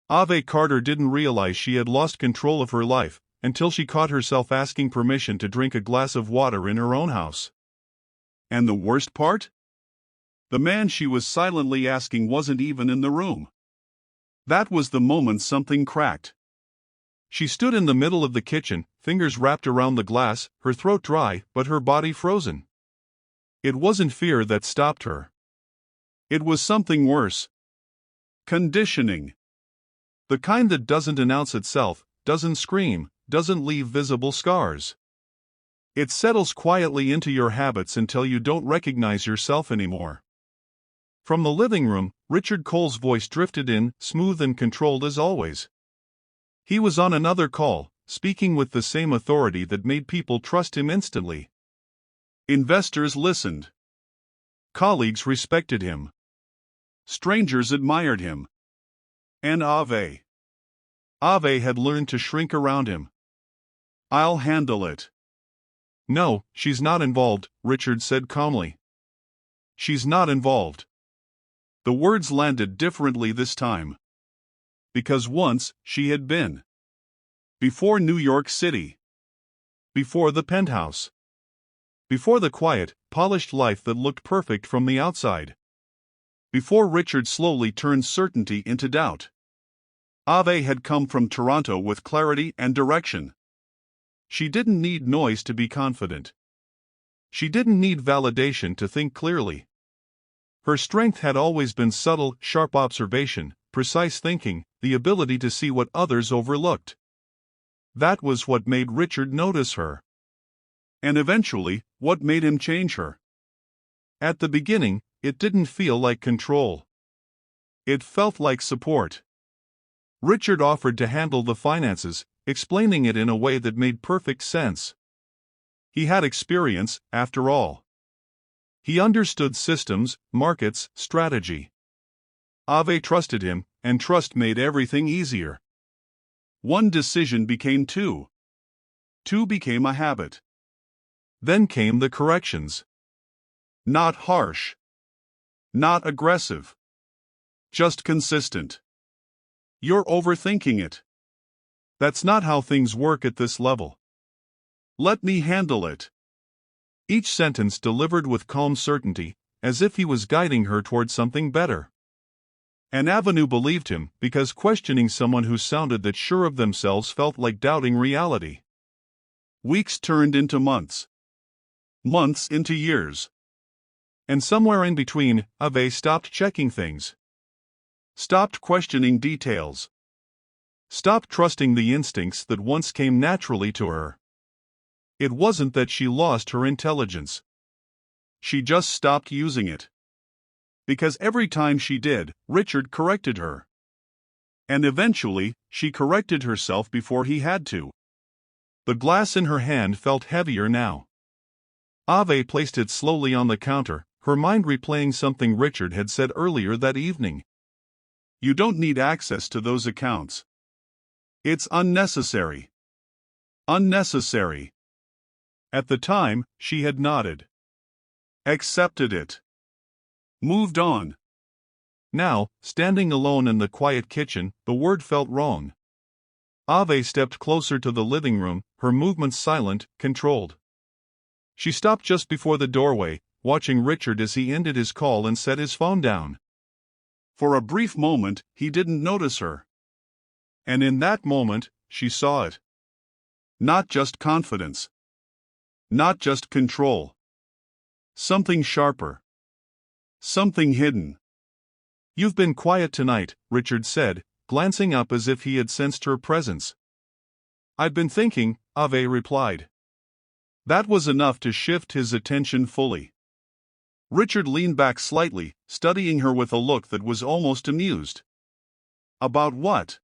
Ave Carter didn't realize she had lost control of her life until she caught herself asking permission to drink a glass of water in her own house. And the worst part? The man she was silently asking wasn't even in the room. That was the moment something cracked. She stood in the middle of the kitchen, fingers wrapped around the glass, her throat dry but her body frozen. It wasn't fear that stopped her. It was something worse. Conditioning. The kind that doesn't announce itself, doesn't scream, doesn't leave visible scars. It settles quietly into your habits until you don't recognize yourself anymore. From the living room, Richard Cole's voice drifted in, smooth and controlled as always. He was on another call, speaking with the same authority that made people trust him instantly. Investors listened. Colleagues respected him. Strangers admired him. And Ave had learned to shrink around him. "I'll handle it." "No, she's not involved," Richard said calmly. "She's not involved." The words landed differently this time. Because once, she had been. Before New York City. Before the penthouse. Before the quiet, polished life that looked perfect from the outside. Before Richard slowly turned certainty into doubt. Ave had come from Toronto with clarity and direction. She didn't need noise to be confident. She didn't need validation to think clearly. Her strength had always been subtle, sharp observation, precise thinking, the ability to see what others overlooked. That was what made Richard notice her. And eventually, what made him change her. At the beginning, it didn't feel like control. It felt like support. Richard offered to handle the finances, explaining it in a way that made perfect sense. He had experience, after all. He understood systems, markets, strategy. Ave trusted him, and trust made everything easier. One decision became two. Two became a habit. Then came the corrections. Not harsh. Not aggressive. Just consistent. "You're overthinking it. That's not how things work at this level. Let me handle it." Each sentence delivered with calm certainty, as if he was guiding her toward something better. And Avenue believed him, because questioning someone who sounded that sure of themselves felt like doubting reality. Weeks turned into months. Months into years. And somewhere in between, Ave stopped checking things. Stopped questioning details. Stopped trusting the instincts that once came naturally to her. It wasn't that she lost her intelligence. She just stopped using it. Because every time she did, Richard corrected her. And eventually, she corrected herself before he had to. The glass in her hand felt heavier now. Ave placed it slowly on the counter, her mind replaying something Richard had said earlier that evening. "You don't need access to those accounts. It's unnecessary." Unnecessary. At the time, she had nodded. Accepted it. Moved on. Now, standing alone in the quiet kitchen, the word felt wrong. Ave stepped closer to the living room, her movements silent, controlled. She stopped just before the doorway, watching Richard as he ended his call and set his phone down. For a brief moment, he didn't notice her. And in that moment, she saw it. Not just confidence. Not just control. Something sharper. Something hidden. "You've been quiet tonight," Richard said, glancing up as if he had sensed her presence. "I've been thinking," Ave replied. That was enough to shift his attention fully. Richard leaned back slightly, studying her with a look that was almost amused. "About what?"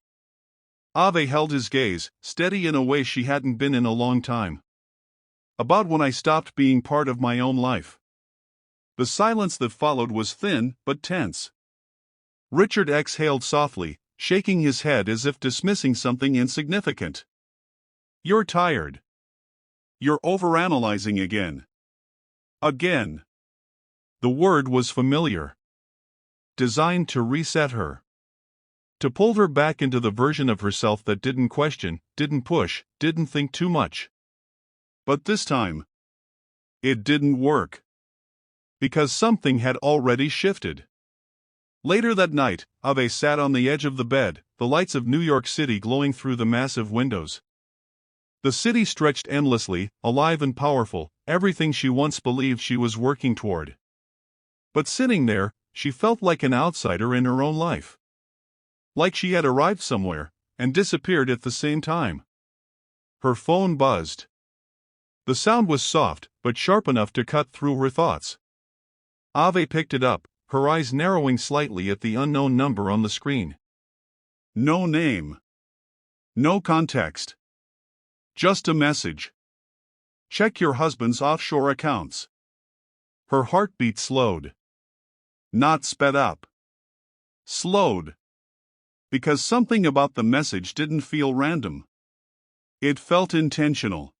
Ave held his gaze, steady in a way she hadn't been in a long time. "About when I stopped being part of my own life." The silence that followed was thin, but tense. Richard exhaled softly, shaking his head as if dismissing something insignificant. "You're tired. You're overanalyzing again." Again. The word was familiar. Designed to reset her. To pull her back into the version of herself that didn't question, didn't push, didn't think too much. But this time, it didn't work. Because something had already shifted. Later that night, Ave sat on the edge of the bed, the lights of New York City glowing through the massive windows. The city stretched endlessly, alive and powerful, everything she once believed she was working toward. But sitting there, she felt like an outsider in her own life. Like she had arrived somewhere, and disappeared at the same time. Her phone buzzed. The sound was soft, but sharp enough to cut through her thoughts. Ave picked it up, her eyes narrowing slightly at the unknown number on the screen. No name. No context. Just a message. Check your husband's offshore accounts. Her heartbeat slowed. Not sped up. Slowed. Because something about the message didn't feel random. It felt intentional.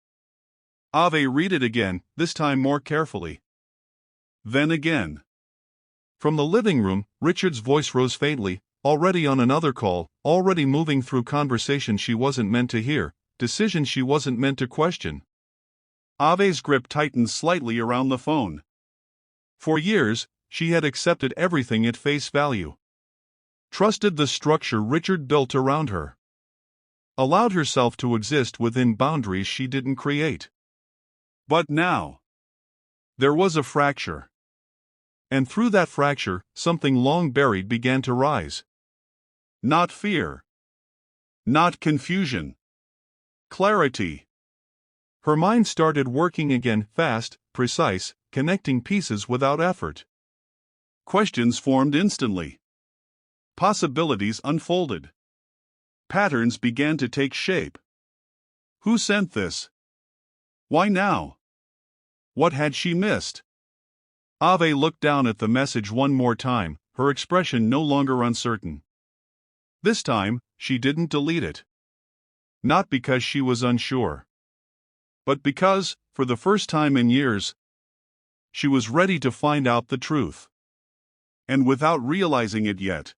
Ave read it again, this time more carefully. Then again. From the living room, Richard's voice rose faintly, already on another call, already moving through conversation she wasn't meant to hear, decisions she wasn't meant to question. Ave's grip tightened slightly around the phone. For years, she had accepted everything at face value. Trusted the structure Richard built around her. Allowed herself to exist within boundaries she didn't create. But now, there was a fracture. And through that fracture, something long buried began to rise. Not fear. Not confusion. Clarity. Her mind started working again, fast, precise, connecting pieces without effort. Questions formed instantly. Possibilities unfolded. Patterns began to take shape. Who sent this? Why now? What had she missed? Ave looked down at the message one more time, her expression no longer uncertain. This time, she didn't delete it. Not because she was unsure. But because, for the first time in years, she was ready to find out the truth. And without realizing it yet,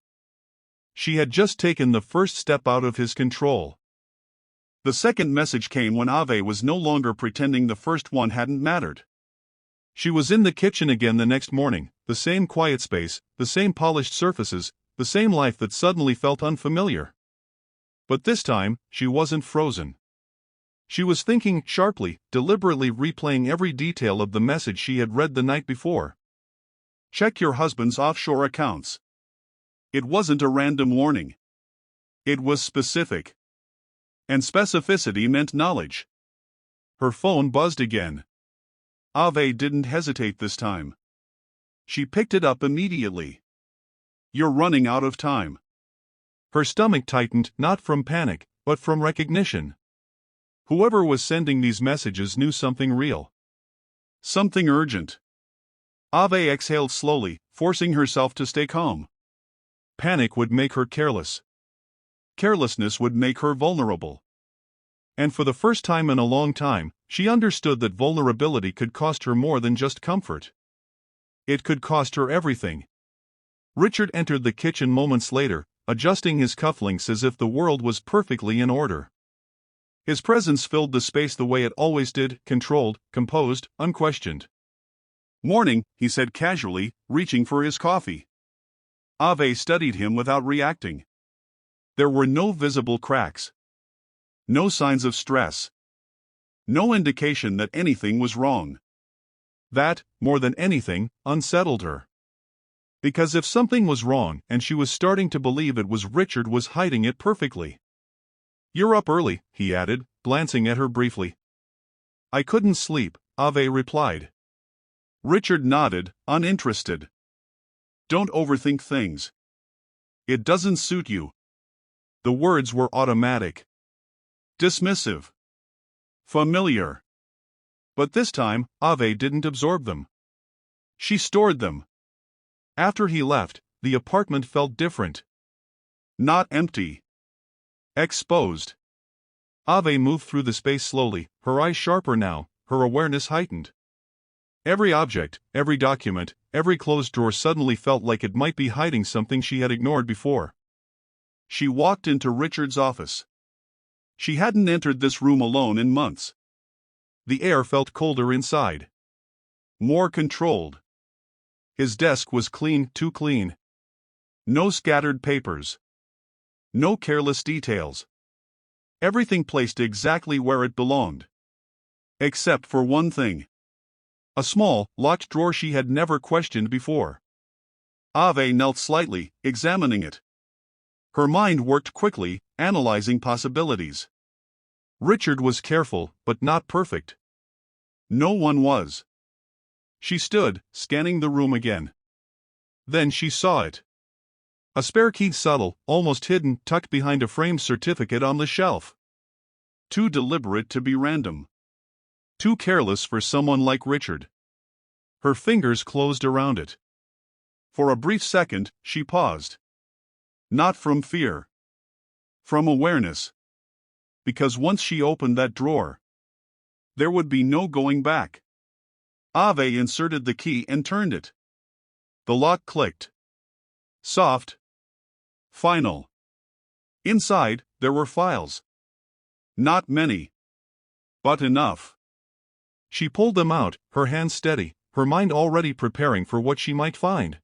she had just taken the first step out of his control. The second message came when Ave was no longer pretending the first one hadn't mattered. She was in the kitchen again the next morning, the same quiet space, the same polished surfaces, the same life that suddenly felt unfamiliar. But this time, she wasn't frozen. She was thinking sharply, deliberately replaying every detail of the message she had read the night before. Check your husband's offshore accounts. It wasn't a random warning. It was specific. And specificity meant knowledge. Her phone buzzed again. Ave didn't hesitate this time. She picked it up immediately. You're running out of time. Her stomach tightened, not from panic, but from recognition. Whoever was sending these messages knew something real. Something urgent. Ave exhaled slowly, forcing herself to stay calm. Panic would make her careless. Carelessness would make her vulnerable. And for the first time in a long time, she understood that vulnerability could cost her more than just comfort. It could cost her everything. Richard entered the kitchen moments later, adjusting his cufflinks as if the world was perfectly in order. His presence filled the space the way it always did, controlled, composed, unquestioned. "Morning," he said casually, reaching for his coffee. Ave studied him without reacting. There were no visible cracks. No signs of stress. No indication that anything was wrong. That, more than anything, unsettled her. Because if something was wrong, and she was starting to believe it was, Richard was hiding it perfectly. "You're up early," he added, glancing at her briefly. "I couldn't sleep," Ave replied. Richard nodded, uninterested. "Don't overthink things. It doesn't suit you." The words were automatic. Dismissive. Familiar. But this time, Ave didn't absorb them. She stored them. After he left, the apartment felt different. Not empty. Exposed. Ave moved through the space slowly, her eyes sharper now, her awareness heightened. Every object, every document, every closed drawer suddenly felt like it might be hiding something she had ignored before. She walked into Richard's office. She hadn't entered this room alone in months. The air felt colder inside. More controlled. His desk was clean, too clean. No scattered papers. No careless details. Everything placed exactly where it belonged. Except for one thing. A small, locked drawer she had never questioned before. Ave knelt slightly, examining it. Her mind worked quickly, analyzing possibilities. Richard was careful, but not perfect. No one was. She stood, scanning the room again. Then she saw it. A spare key, subtle, almost hidden, tucked behind a framed certificate on the shelf. Too deliberate to be random. Too careless for someone like Richard. Her fingers closed around it. For a brief second, she paused. Not from fear. From awareness. Because once she opened that drawer, there would be no going back. Ave inserted the key and turned it. The lock clicked. Soft. Final. Inside, there were files. Not many. But enough. She pulled them out, her hands steady, her mind already preparing for what she might find.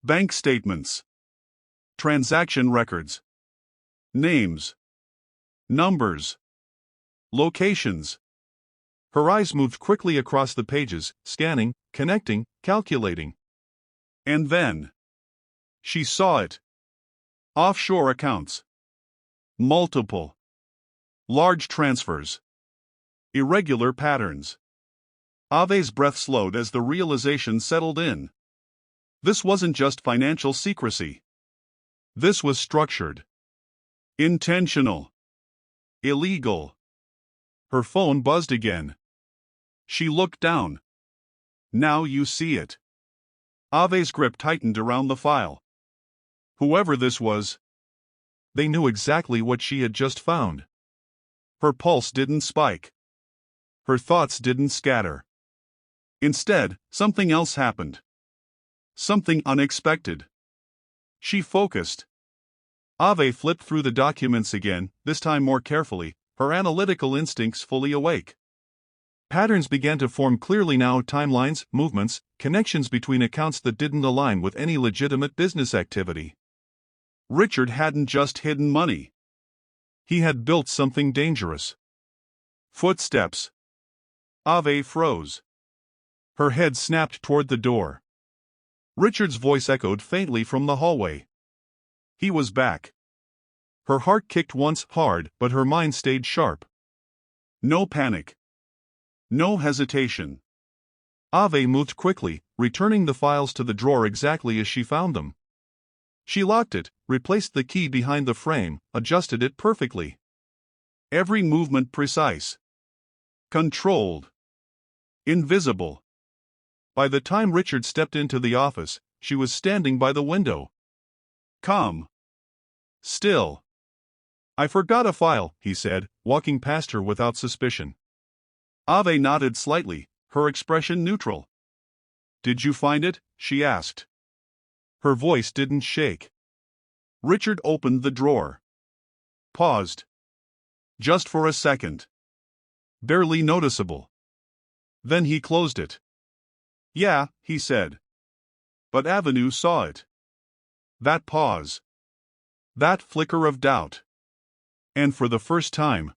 Bank statements. Transaction records. Names. Numbers. Locations. Her eyes moved quickly across the pages, scanning, connecting, calculating. And then she saw it. Offshore accounts. Multiple. Large transfers. Irregular patterns. Ave's breath slowed as the realization settled in. This wasn't just financial secrecy. This was structured. Intentional. Illegal. Her phone buzzed again. She looked down. Now you see it. Ave's grip tightened around the file. Whoever this was, they knew exactly what she had just found. Her pulse didn't spike. Her thoughts didn't scatter. Instead, something else happened. Something unexpected. She focused. Ave flipped through the documents again, this time more carefully, her analytical instincts fully awake. Patterns began to form clearly now, timelines, movements, connections between accounts that didn't align with any legitimate business activity. Richard hadn't just hidden money. He had built something dangerous. Footsteps. Ave froze. Her head snapped toward the door. Richard's voice echoed faintly from the hallway. He was back. Her heart kicked once hard, but her mind stayed sharp. No panic. No hesitation. Ave moved quickly, returning the files to the drawer exactly as she found them. She locked it, replaced the key behind the frame, adjusted it perfectly. Every movement precise. Controlled. Invisible. By the time Richard stepped into the office, she was standing by the window. Calm. Still. I forgot a file, he said, walking past her without suspicion. Ave nodded slightly, her expression neutral. Did you find it? She asked. Her voice didn't shake. Richard opened the drawer. Paused. Just for a second. Barely noticeable. Then he closed it. Yeah, he said. But Avenue saw it. That pause. That flicker of doubt. And for the first time,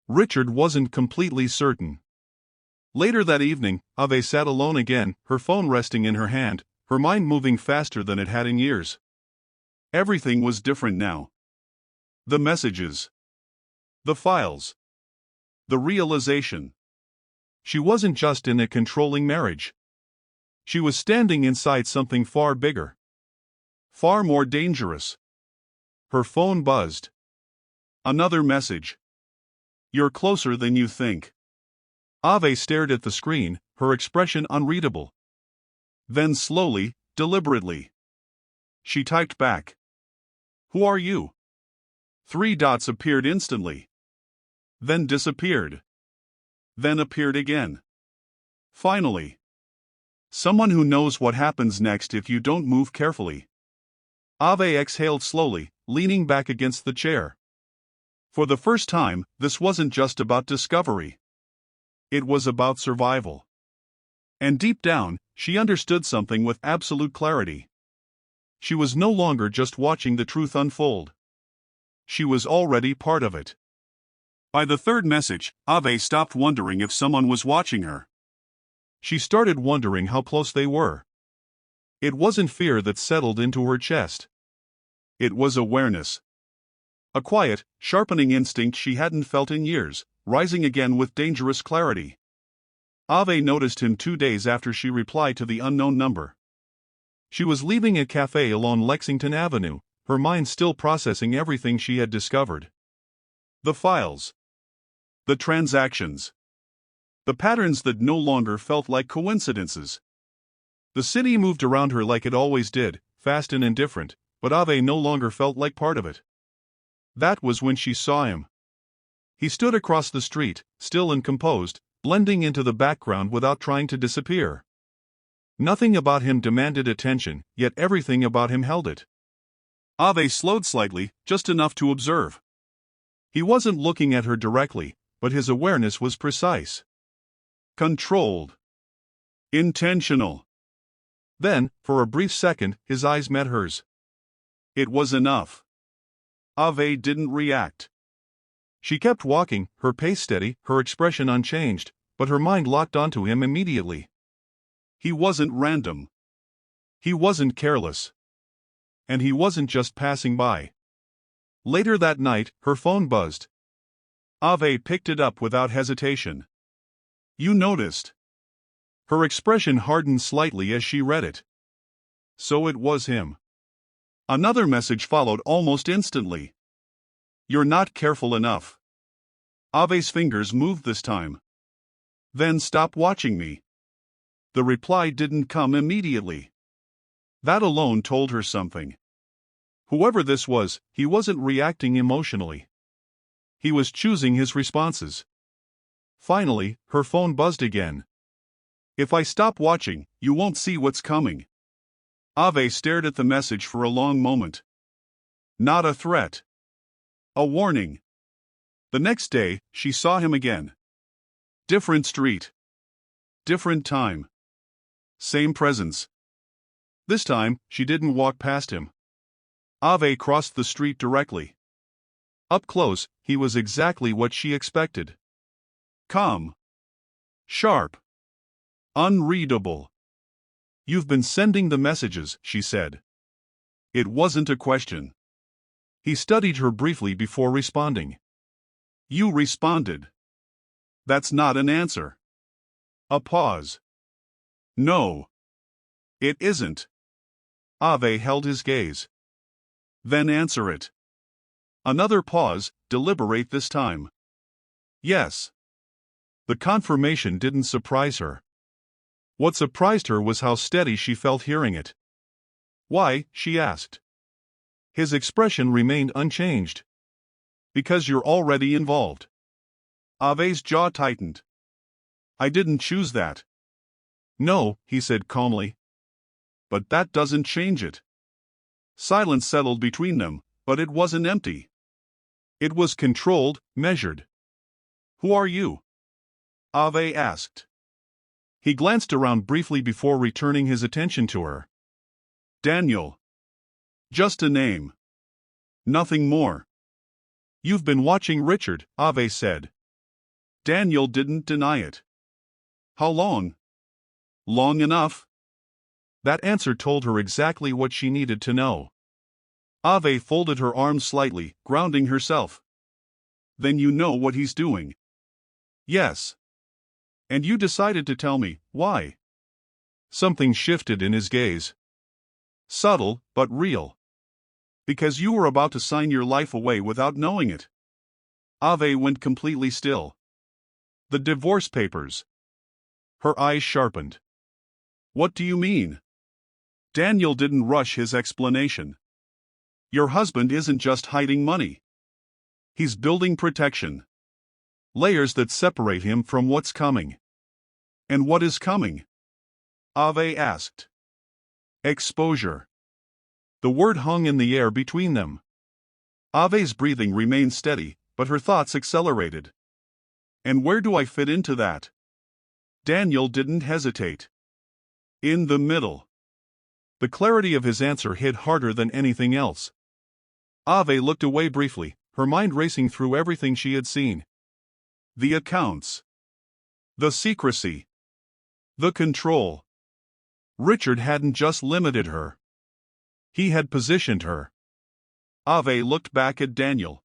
Richard wasn't completely certain. Later that evening, Ave sat alone again, her phone resting in her hand, her mind moving faster than it had in years. Everything was different now. The messages. The files. The realization. She wasn't just in a controlling marriage. She was standing inside something far bigger. Far more dangerous. Her phone buzzed. Another message. You're closer than you think. Ave stared at the screen, her expression unreadable. Then slowly, deliberately, she typed back. Who are you? 3 dots appeared instantly. Then disappeared. Then appeared again. Finally. Someone who knows what happens next if you don't move carefully. Ave exhaled slowly, leaning back against the chair. For the first time, this wasn't just about discovery. It was about survival. And deep down, she understood something with absolute clarity. She was no longer just watching the truth unfold. She was already part of it. By the third message, Ave stopped wondering if someone was watching her. She started wondering how close they were. It wasn't fear that settled into her chest. It was awareness. A quiet, sharpening instinct she hadn't felt in years, rising again with dangerous clarity. Ave noticed him 2 days after she replied to the unknown number. She was leaving a cafe along Lexington Avenue, her mind still processing everything she had discovered. The files. The transactions. The patterns that no longer felt like coincidences. The city moved around her like it always did, fast and indifferent, but Ave no longer felt like part of it. That was when she saw him. He stood across the street, still and composed, blending into the background without trying to disappear. Nothing about him demanded attention, yet everything about him held it. Ave slowed slightly, just enough to observe. He wasn't looking at her directly, but his awareness was precise. Controlled. Intentional. Then, for a brief second, his eyes met hers. It was enough. Ave didn't react. She kept walking, her pace steady, her expression unchanged, but her mind locked onto him immediately. He wasn't random. He wasn't careless. And he wasn't just passing by. Later that night, her phone buzzed. Ave picked it up without hesitation. "You noticed." Her expression hardened slightly as she read it. So it was him. Another message followed almost instantly. "You're not careful enough." Ave's fingers moved this time. "Then stop watching me." The reply didn't come immediately. That alone told her something. Whoever this was, he wasn't reacting emotionally. He was choosing his responses. Finally, her phone buzzed again. "If I stop watching, you won't see what's coming." Ave stared at the message for a long moment. Not a threat. A warning. The next day, she saw him again. Different street. Different time. Same presence. This time, she didn't walk past him. Ave crossed the street directly. Up close, he was exactly what she expected. Calm. Sharp. Unreadable. "You've been sending the messages," she said. It wasn't a question. He studied her briefly before responding. "You responded." That's not an answer. A pause. "No. It isn't." Ave held his gaze. "Then answer it." Another pause, deliberate this time. "Yes." The confirmation didn't surprise her. What surprised her was how steady she felt hearing it. "Why?" she asked. His expression remained unchanged. "Because you're already involved." Ave's jaw tightened. "I didn't choose that." "No," he said calmly. "But that doesn't change it." Silence settled between them, but it wasn't empty. It was controlled, measured. "Who are you?" Ave asked. He glanced around briefly before returning his attention to her. "Daniel. Just a name. Nothing more." "You've been watching Richard," Ave said. Daniel didn't deny it. "How long?" "Long enough." That answer told her exactly what she needed to know. Ave folded her arms slightly, grounding herself. "Then you know what he's doing." "Yes." "And you decided to tell me, why?" Something shifted in his gaze. Subtle, but real. "Because you were about to sign your life away without knowing it." Ave went completely still. "The divorce papers." Her eyes sharpened. "What do you mean?" Daniel didn't rush his explanation. "Your husband isn't just hiding money. He's building protection. Layers that separate him from what's coming." "And what is coming?" Ave asked. "Exposure." The word hung in the air between them. Ave's breathing remained steady, but her thoughts accelerated. And where do I fit into that? Daniel didn't hesitate. In the middle. The clarity of his answer hit harder than anything else. Ave looked away briefly, her mind racing through everything she had seen. The accounts. The secrecy. The control. Richard hadn't just limited her. He had positioned her. Ave looked back at Daniel.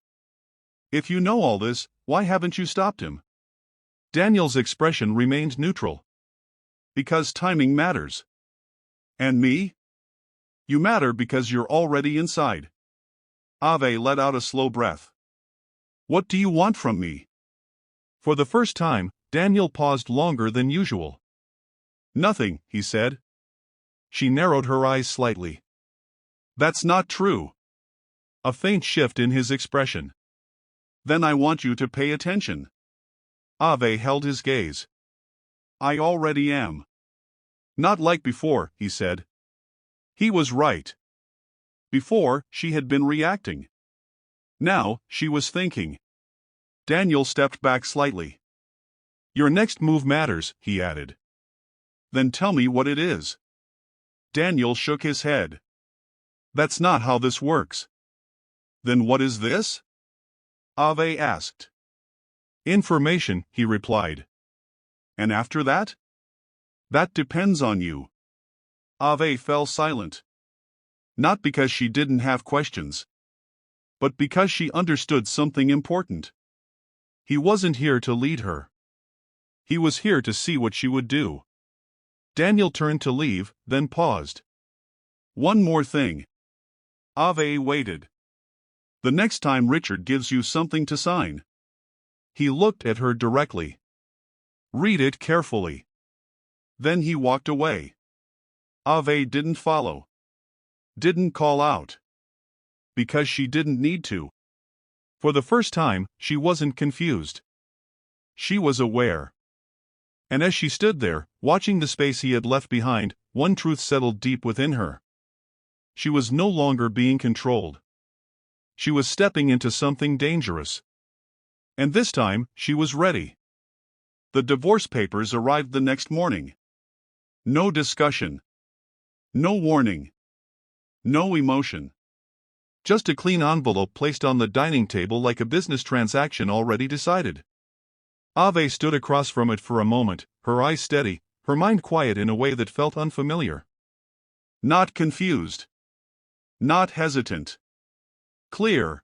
If you know all this, why haven't you stopped him? Daniel's expression remained neutral. Because timing matters. And me? You matter because you're already inside. Ave let out a slow breath. What do you want from me? For the first time, Daniel paused longer than usual. Nothing, he said. She narrowed her eyes slightly. That's not true. A faint shift in his expression. Then I want you to pay attention. Ave held his gaze. I already am. Not like before, he said. He was right. Before, she had been reacting. Now, she was thinking. Daniel stepped back slightly. Your next move matters, he added. Then tell me what it is. Daniel shook his head. That's not how this works. Then what is this? Ave asked. Information, he replied. And after that? That depends on you. Ave fell silent. Not because she didn't have questions, but because she understood something important. He wasn't here to lead her. He was here to see what she would do. Daniel turned to leave, then paused. One more thing. Ave waited. The next time Richard gives you something to sign. He looked at her directly. Read it carefully. Then he walked away. Ave didn't follow. Didn't call out. Because she didn't need to. For the first time, she wasn't confused. She was aware. And as she stood there, watching the space he had left behind, one truth settled deep within her. She was no longer being controlled. She was stepping into something dangerous. And this time, she was ready. The divorce papers arrived the next morning. No discussion. No warning. No emotion. Just a clean envelope placed on the dining table like a business transaction already decided. Ave stood across from it for a moment, her eyes steady, her mind quiet in a way that felt unfamiliar. Not confused. Not hesitant. Clear.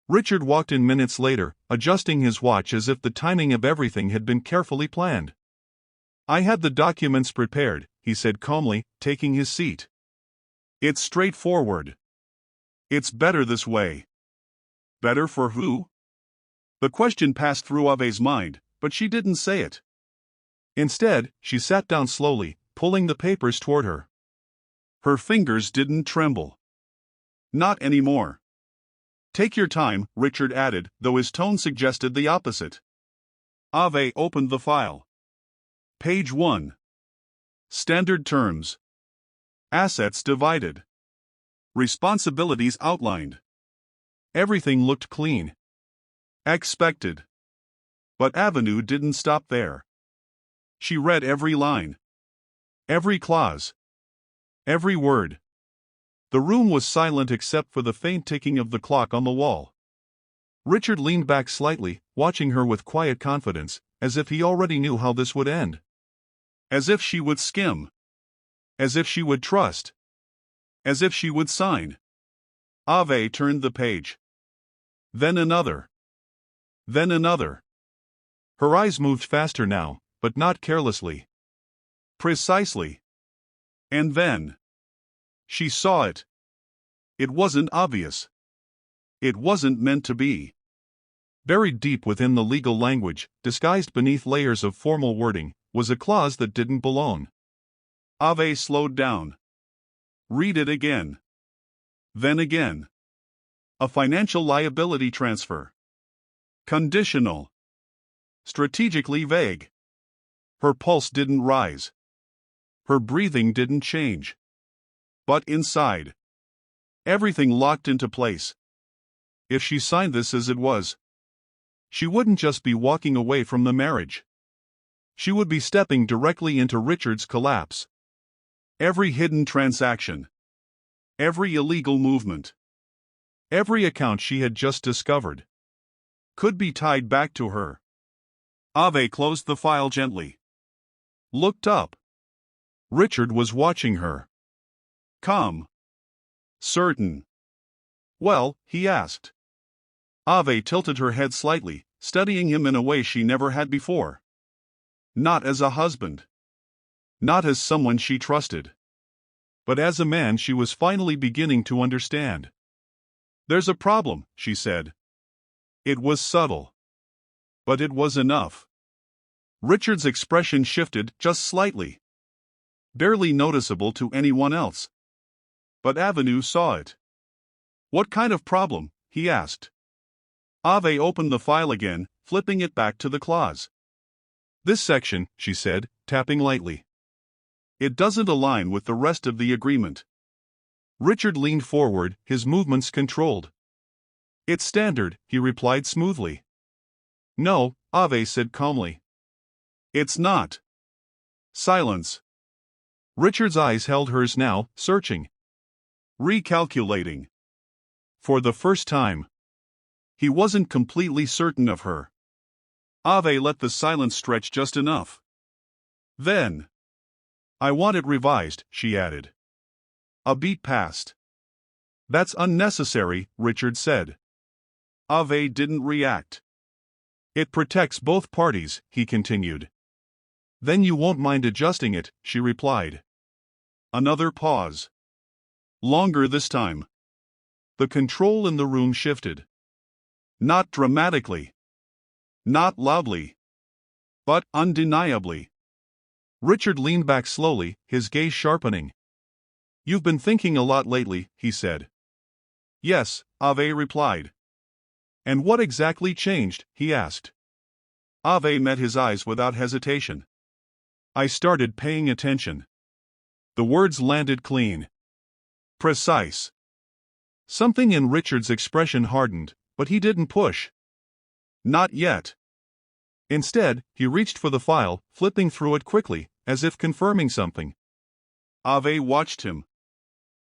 Richard walked in minutes later, adjusting his watch as if the timing of everything had been carefully planned. I had the documents prepared, he said calmly, taking his seat. It's straightforward. It's better this way. Better for who? The question passed through Ave's mind, but she didn't say it. Instead, she sat down slowly, pulling the papers toward her. Her fingers didn't tremble. Not anymore. Take your time, Richard added, though his tone suggested the opposite. Ave opened the file. Page 1. Standard terms. Assets divided. Responsibilities outlined. Everything looked clean. Expected. But Avenue didn't stop there. She read every line. Every clause. Every word. The room was silent except for the faint ticking of the clock on the wall. Richard leaned back slightly, watching her with quiet confidence, as if he already knew how this would end. As if she would skim. As if she would trust. As if she would sign. Ave turned the page. Then another. Then another. Her eyes moved faster now, but not carelessly. Precisely. And then. She saw it. It wasn't obvious. It wasn't meant to be. Buried deep within the legal language, disguised beneath layers of formal wording, was a clause that didn't belong. Ave slowed down. Read it again. Then again. A financial liability transfer. Conditional. Strategically vague. Her pulse didn't rise. Her breathing didn't change. But inside. Everything locked into place. If she signed this as it was, she wouldn't just be walking away from the marriage. She would be stepping directly into Richard's collapse. Every hidden transaction, every illegal movement, every account she had just discovered, could be tied back to her. Ave closed the file gently. Looked up. Richard was watching her. Calm. Certain. Well, he asked. Ave tilted her head slightly, studying him in a way she never had before. Not as a husband. Not as someone she trusted. But as a man she was finally beginning to understand. There's a problem, she said. It was subtle. But it was enough. Richard's expression shifted just slightly. Barely noticeable to anyone else. But Avenue saw it. What kind of problem? He asked. Ave opened the file again, flipping it back to the clause. This section, she said, tapping lightly. It doesn't align with the rest of the agreement. Richard leaned forward, his movements controlled. It's standard, he replied smoothly. No, Ave said calmly. It's not. Silence. Richard's eyes held hers now, searching. Recalculating. For the first time. He wasn't completely certain of her. Ave let the silence stretch just enough. Then. I want it revised, she added. A beat passed. That's unnecessary, Richard said. Ave didn't react. It protects both parties, he continued. Then you won't mind adjusting it, she replied. Another pause. Longer this time. The control in the room shifted. Not dramatically. Not loudly. But undeniably. Richard leaned back slowly, his gaze sharpening. You've been thinking a lot lately, he said. Yes, Ave replied. And what exactly changed, he asked. Ave met his eyes without hesitation. I started paying attention. The words landed clean. Precise. Something in Richard's expression hardened, but he didn't push. Not yet. Instead, he reached for the file, flipping through it quickly, as if confirming something. Ave watched him.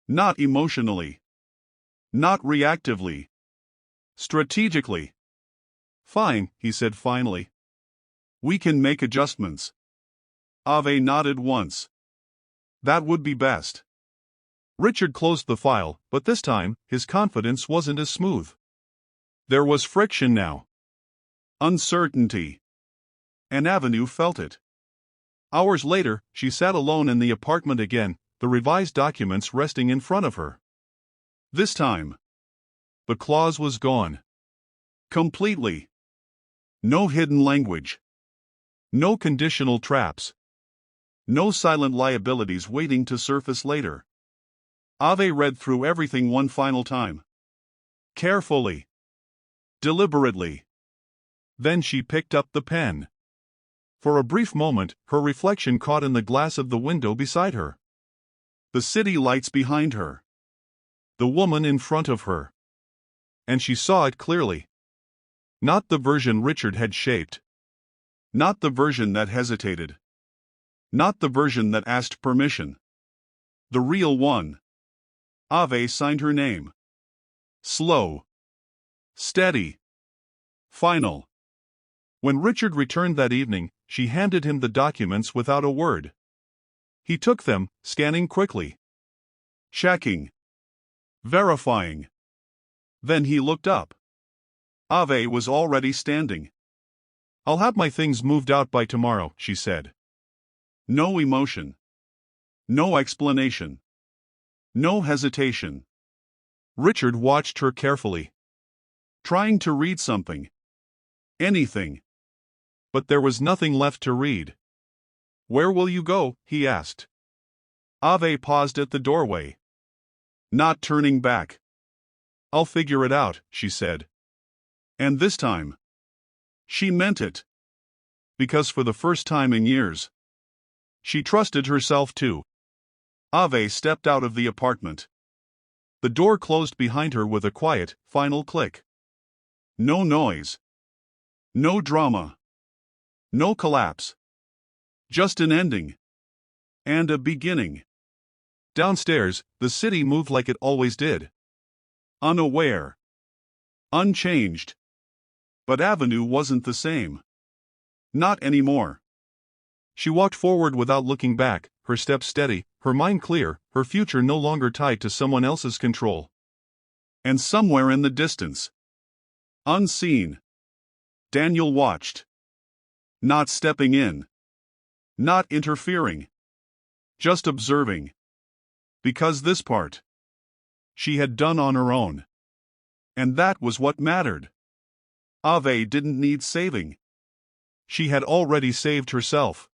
Not emotionally. Not reactively. Strategically. Fine, he said finally. We can make adjustments. Ave nodded once. That would be best. Richard closed the file, but this time, his confidence wasn't as smooth. There was friction now. Uncertainty. And Avenue felt it. Hours later, she sat alone in the apartment again, the revised documents resting in front of her. This time, the clause was gone. Completely. No hidden language. No conditional traps. No silent liabilities waiting to surface later. Ave read through everything one final time. Carefully. Deliberately. Then she picked up the pen. For a brief moment, her reflection caught in the glass of the window beside her. The city lights behind her. The woman in front of her. And she saw it clearly. Not the version Richard had shaped. Not the version that hesitated. Not the version that asked permission. The real one. Ave signed her name. Slow. Steady. Final. When Richard returned that evening, she handed him the documents without a word. He took them, scanning quickly. Checking. Verifying. Then he looked up. Ave was already standing. I'll have my things moved out by tomorrow, she said. No emotion. No explanation. No hesitation. Richard watched her carefully. Trying to read something. Anything. But there was nothing left to read. Where will you go? He asked. Ave paused at the doorway. Not turning back. I'll figure it out, she said. And this time. She meant it. Because for the first time in years, she trusted herself too. Ave stepped out of the apartment. The door closed behind her with a quiet, final click. No noise. No drama. No collapse. Just an ending. And a beginning. Downstairs, the city moved like it always did. Unaware. Unchanged. But Avenue wasn't the same. Not anymore. She walked forward without looking back, her steps steady, her mind clear, her future no longer tied to someone else's control. And somewhere in the distance, unseen, Daniel watched. Not stepping in. Not interfering. Just observing. Because this part, she had done on her own. And that was what mattered. Ave didn't need saving. She had already saved herself.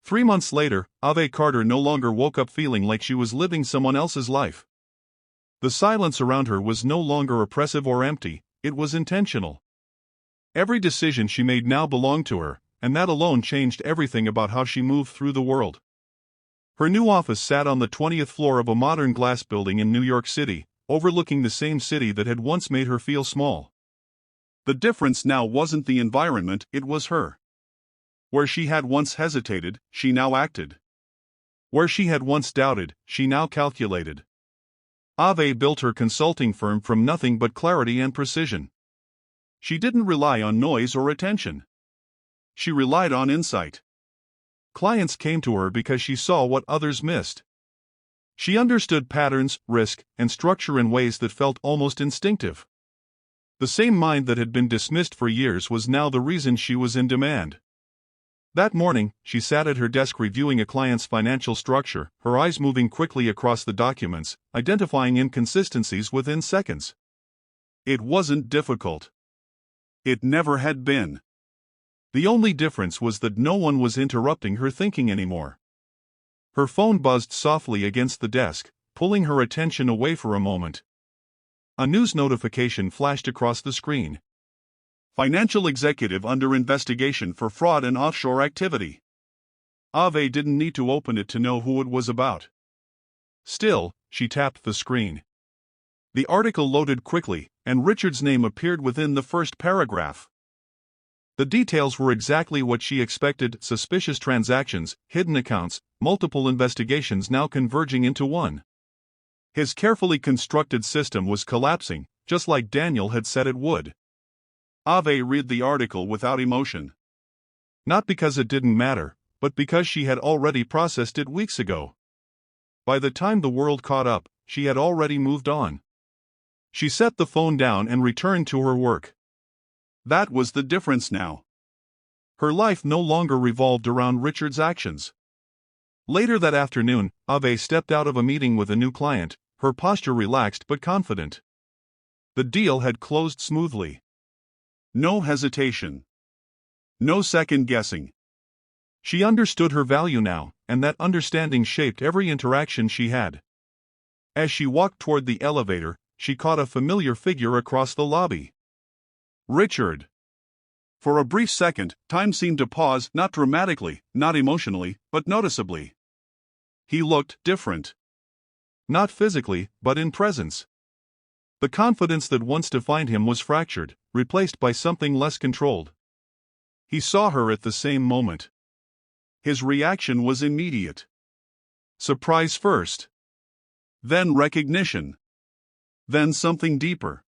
3 months later, Ave Carter no longer woke up feeling like she was living someone else's life. The silence around her was no longer oppressive or empty, it was intentional. Every decision she made now belonged to her, and that alone changed everything about how she moved through the world. Her new office sat on the 20th floor of a modern glass building in New York City, overlooking the same city that had once made her feel small. The difference now wasn't the environment, it was her. Where she had once hesitated, she now acted. Where she had once doubted, she now calculated. Ave built her consulting firm from nothing but clarity and precision. She didn't rely on noise or attention. She relied on insight. Clients came to her because she saw what others missed. She understood patterns, risk, and structure in ways that felt almost instinctive. The same mind that had been dismissed for years was now the reason she was in demand. That morning, she sat at her desk reviewing a client's financial structure, her eyes moving quickly across the documents, identifying inconsistencies within seconds. It wasn't difficult. It never had been. The only difference was that no one was interrupting her thinking anymore. Her phone buzzed softly against the desk, pulling her attention away for a moment. A news notification flashed across the screen. Financial executive under investigation for fraud and offshore activity. Ave didn't need to open it to know who it was about. Still, she tapped the screen. The article loaded quickly, and Richard's name appeared within the first paragraph. The details were exactly what she expected: suspicious transactions, hidden accounts, multiple investigations now converging into one. His carefully constructed system was collapsing, just like Daniel had said it would. Ave read the article without emotion. Not because it didn't matter, but because she had already processed it weeks ago. By the time the world caught up, she had already moved on. She set the phone down and returned to her work. That was the difference now. Her life no longer revolved around Richard's actions. Later that afternoon, Ave stepped out of a meeting with a new client, her posture relaxed but confident. The deal had closed smoothly. No hesitation. No second guessing. She understood her value now, and that understanding shaped every interaction she had. As she walked toward the elevator, she caught a familiar figure across the lobby. Richard. For a brief second, time seemed to pause, not dramatically, not emotionally, but noticeably. He looked different. Not physically, but in presence. The confidence that once defined him was fractured, replaced by something less controlled. He saw her at the same moment. His reaction was immediate. Surprise first. Then recognition. Then something deeper.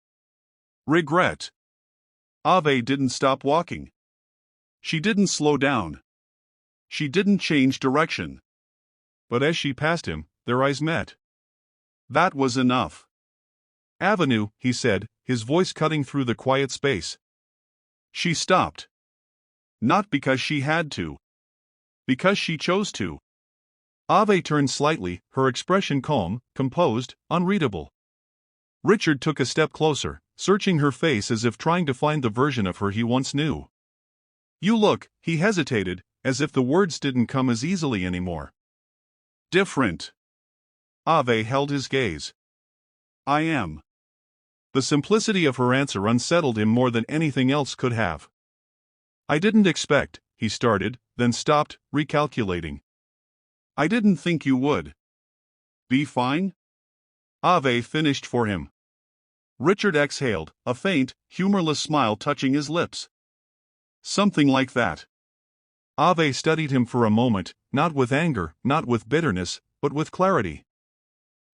Regret. Ave didn't stop walking. She didn't slow down. She didn't change direction. But as she passed him, their eyes met. That was enough. Avenue, he said, his voice cutting through the quiet space. She stopped. Not because she had to. Because she chose to. Ave turned slightly, her expression calm, composed, unreadable. Richard took a step closer, searching her face as if trying to find the version of her he once knew. You look, he hesitated, as if the words didn't come as easily anymore. Different. Ave held his gaze. I am. The simplicity of her answer unsettled him more than anything else could have. I didn't expect, he started, then stopped, recalculating. I didn't think you would. Be fine? Ave finished for him. Richard exhaled, a faint, humorless smile touching his lips. Something like that. Ave studied him for a moment, not with anger, not with bitterness, but with clarity.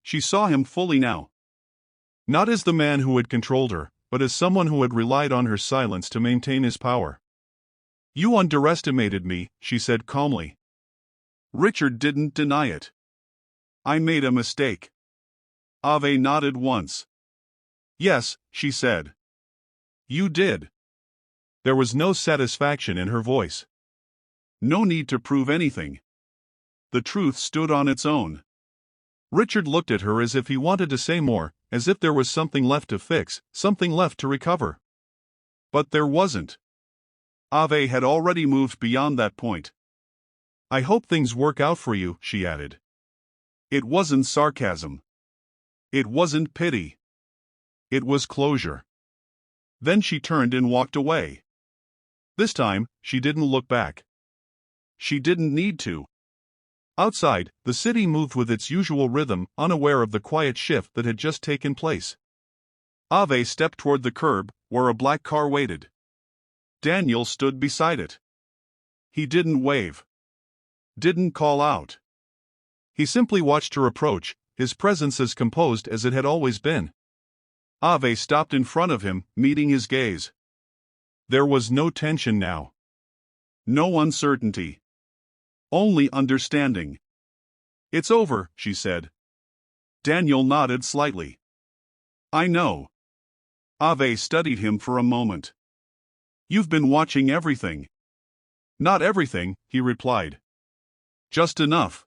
She saw him fully now. Not as the man who had controlled her, but as someone who had relied on her silence to maintain his power. "You underestimated me," she said calmly. Richard didn't deny it. "I made a mistake." Ave nodded once. "Yes," she said. "You did." There was no satisfaction in her voice. No need to prove anything. The truth stood on its own. Richard looked at her as if he wanted to say more, as if there was something left to fix, something left to recover. But there wasn't. Ave had already moved beyond that point. "I hope things work out for you," she added. It wasn't sarcasm. It wasn't pity. It was closure. Then she turned and walked away. This time, she didn't look back. She didn't need to. Outside, the city moved with its usual rhythm, unaware of the quiet shift that had just taken place. Ave stepped toward the curb, where a black car waited. Daniel stood beside it. He didn't wave. Didn't call out. He simply watched her approach, his presence as composed as it had always been. Ave stopped in front of him, meeting his gaze. There was no tension now. No uncertainty. Only understanding. "It's over," she said. Daniel nodded slightly. "I know." Ave studied him for a moment. "You've been watching everything." "Not everything," he replied. "Just enough."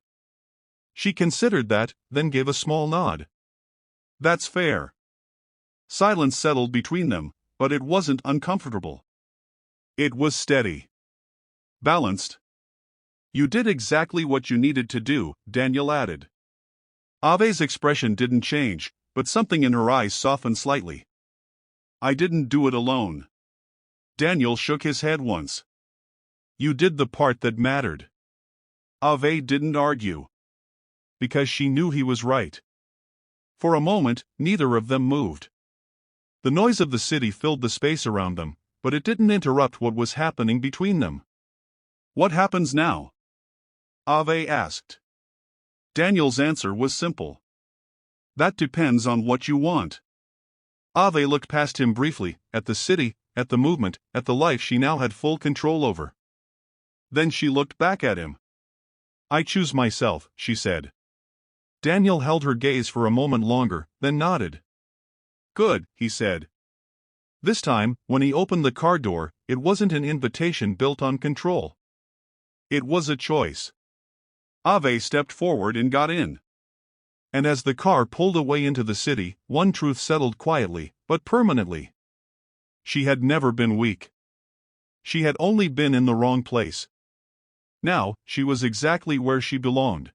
She considered that, then gave a small nod. "That's fair." Silence settled between them, but it wasn't uncomfortable. It was steady. Balanced. "You did exactly what you needed to do," Daniel added. Ave's expression didn't change, but something in her eyes softened slightly. "I didn't do it alone." Daniel shook his head once. "You did the part that mattered." Ave didn't argue. Because she knew he was right. For a moment, neither of them moved. The noise of the city filled the space around them, but it didn't interrupt what was happening between them. "What happens now?" Ave asked. Daniel's answer was simple. "That depends on what you want." Ave looked past him briefly, at the city, at the movement, at the life she now had full control over. Then she looked back at him. "I choose myself," she said. Daniel held her gaze for a moment longer, then nodded. "Good," he said. This time, when he opened the car door, it wasn't an invitation built on control. It was a choice. Ave stepped forward and got in. And as the car pulled away into the city, one truth settled quietly, but permanently. She had never been weak. She had only been in the wrong place. Now, she was exactly where she belonged.